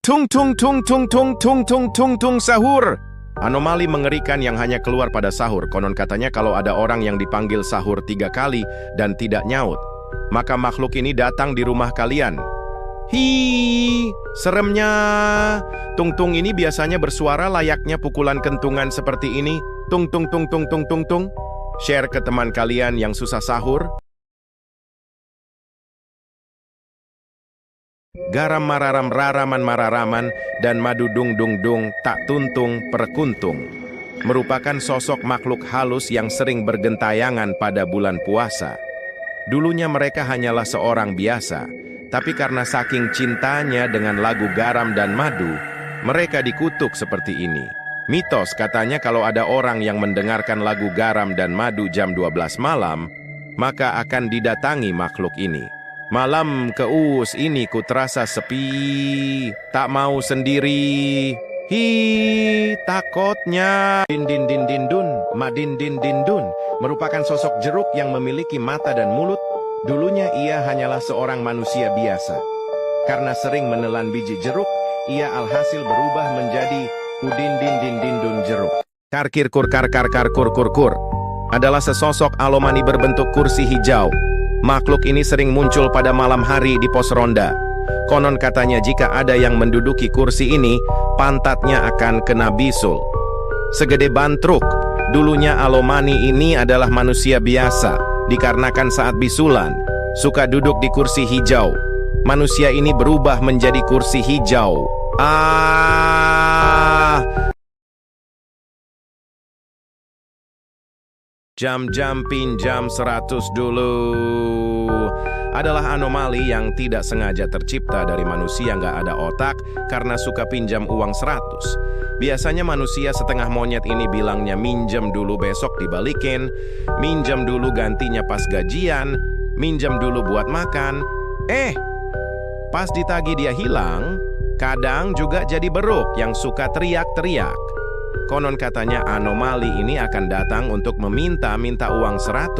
Tung tung tung tung tung tung tung tung tung sahur. Anomali mengerikan yang hanya keluar pada sahur. Konon katanya kalau ada orang yang dipanggil sahur 3 kali dan tidak nyaut, maka makhluk ini datang di rumah kalian. Hi, seremnya. Tung-tung ini biasanya bersuara layaknya pukulan kentungan seperti ini. Tung tung tung tung tung tung tung. Share ke teman kalian yang susah sahur. Garam mararam raraman mararaman dan madu dung dung dung tak tuntung perkuntung merupakan sosok makhluk halus yang sering bergentayangan pada bulan puasa. Dulunya mereka hanyalah seorang biasa, tapi karena saking cintanya dengan lagu garam dan madu, mereka dikutuk seperti ini. Mitos katanya kalau ada orang yang mendengarkan lagu garam dan madu jam 12 malam, maka akan didatangi makhluk ini. Malam keus ini ku terasa sepi, tak mau sendiri. Hi, takutnya. Din din din din dun, madin din din dun merupakan sosok jeruk yang memiliki mata dan mulut. Dulunya ia hanyalah seorang manusia biasa. Karena sering menelan biji jeruk, ia alhasil berubah menjadi udin din din din dun jeruk. Karkir kur kar kar kar kur kur kur adalah sesosok alomani berbentuk kursi hijau. Makhluk ini sering muncul pada malam hari di pos ronda. Konon katanya jika ada yang menduduki kursi ini, pantatnya akan kena bisul segede ban truk. Dulunya alomani ini adalah manusia biasa, dikarenakan saat bisulan suka duduk di kursi hijau. Manusia ini berubah menjadi kursi hijau. Jam-jam pinjam 100 dulu adalah anomali yang tidak sengaja tercipta dari manusia nggak ada otak karena suka pinjam uang 100. Biasanya manusia setengah monyet ini bilangnya minjem dulu besok dibalikin, minjem dulu gantinya pas gajian, minjem dulu buat makan. Pas ditagih dia hilang, kadang juga jadi beruk yang suka teriak-teriak. Konon katanya anomali ini akan datang untuk meminta uang 100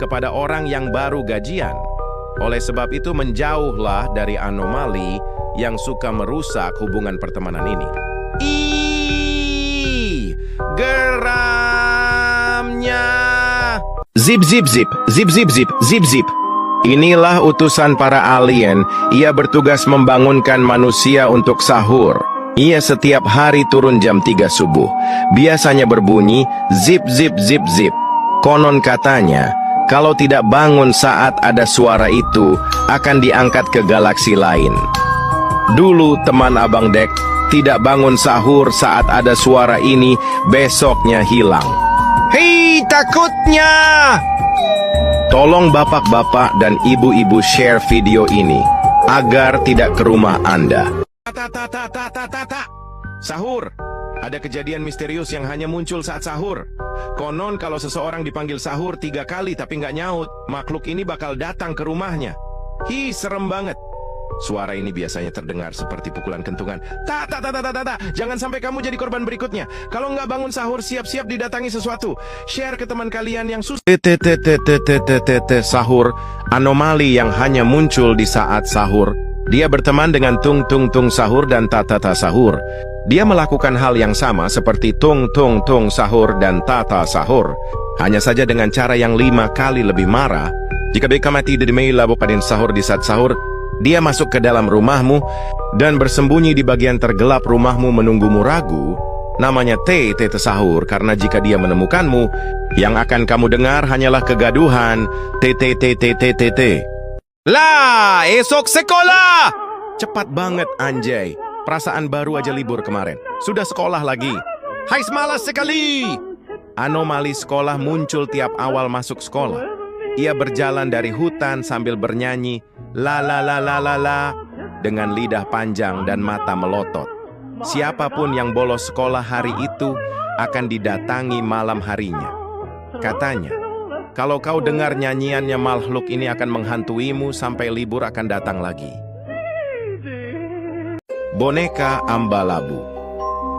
kepada orang yang baru gajian. Oleh sebab itu menjauhlah dari anomali yang suka merusak hubungan pertemanan ini. Geramnya. Zip zip zip, zip zip zip, zip zip. Inilah utusan para alien. Ia bertugas membangunkan manusia untuk sahur. Ia setiap hari turun jam 3 subuh. Biasanya berbunyi zip zip zip zip. Konon katanya, kalau tidak bangun saat ada suara itu, akan diangkat ke galaksi lain. Dulu teman Abang Dek tidak bangun sahur saat ada suara ini, besoknya hilang. Hei, takutnya! Tolong bapak-bapak dan ibu-ibu share video ini agar tidak ke rumah Anda. Sahur. Ada kejadian misterius yang hanya muncul saat sahur. Konon kalau seseorang dipanggil sahur 3 kali tapi nggak nyaut, makhluk ini bakal datang ke rumahnya. Hi, serem banget. Suara ini biasanya terdengar seperti pukulan kentungan. Jangan sampai kamu jadi korban berikutnya. Kalau nggak bangun sahur, siap-siap didatangi sesuatu. Share ke teman kalian yang susah. Sahur. Anomali yang hanya muncul di saat sahur. Dia berteman dengan tung tung tung sahur dan tata sahur. Dia melakukan hal yang sama seperti tung tung tung sahur dan tata sahur, hanya saja dengan cara yang 5 kali lebih marah. Jika mereka mati di labu pada sahur di saat sahur, dia masuk ke dalam rumahmu dan bersembunyi di bagian tergelap rumahmu menunggumu ragu. Namanya tete sahur karena jika dia menemukanmu, yang akan kamu dengar hanyalah kegaduhan. Tete. Lah, esok sekolah! Cepat banget anjay. Perasaan baru aja libur kemarin. Sudah sekolah lagi. Hai, semalas sekali. Anomali sekolah muncul tiap awal masuk sekolah. Ia berjalan dari hutan sambil bernyanyi la la la la la la dengan lidah panjang dan mata melotot. Siapapun yang bolos sekolah hari itu akan didatangi malam harinya. Katanya, kalau kau dengar nyanyiannya, makhluk ini akan menghantuimu sampai libur akan datang lagi. Boneka Ambalabu.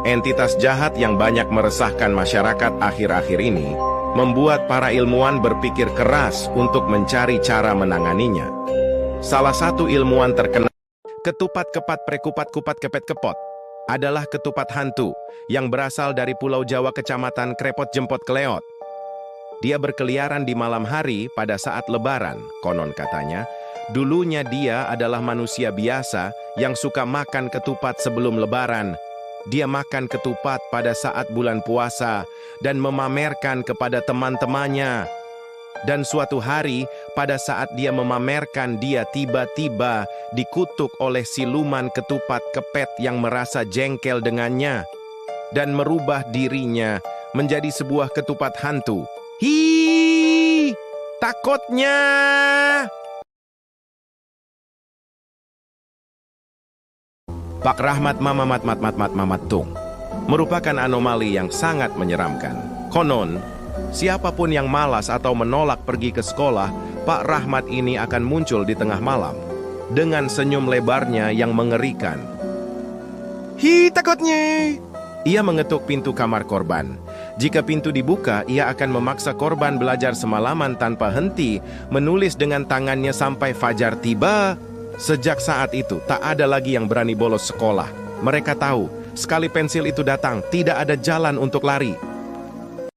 Entitas jahat yang banyak meresahkan masyarakat akhir-akhir ini membuat para ilmuwan berpikir keras untuk mencari cara menanganinya. Salah satu ilmuwan terkenal Ketupat kepat prekupat kupat kepet kepot adalah ketupat hantu yang berasal dari Pulau Jawa Kecamatan Krepot Jempot Keleot. Dia berkeliaran di malam hari pada saat lebaran, konon katanya. Dulunya dia adalah manusia biasa yang suka makan ketupat sebelum lebaran. Dia makan ketupat pada saat bulan puasa dan memamerkan kepada teman-temannya. Dan suatu hari, pada saat dia memamerkan, dia tiba-tiba dikutuk oleh siluman ketupat kepet yang merasa jengkel dengannya dan merubah dirinya menjadi sebuah ketupat hantu. Hi, takutnya. Pak Rahmat Mamat Tung merupakan anomali yang sangat menyeramkan. Konon, siapapun yang malas atau menolak pergi ke sekolah, Pak Rahmat ini akan muncul di tengah malam dengan senyum lebarnya yang mengerikan. Hi, takutnya. Ia mengetuk pintu kamar korban. Jika pintu dibuka, ia akan memaksa korban belajar semalaman tanpa henti, menulis dengan tangannya sampai fajar tiba. Sejak saat itu, tak ada lagi yang berani bolos sekolah. Mereka tahu, sekali pensil itu datang, tidak ada jalan untuk lari.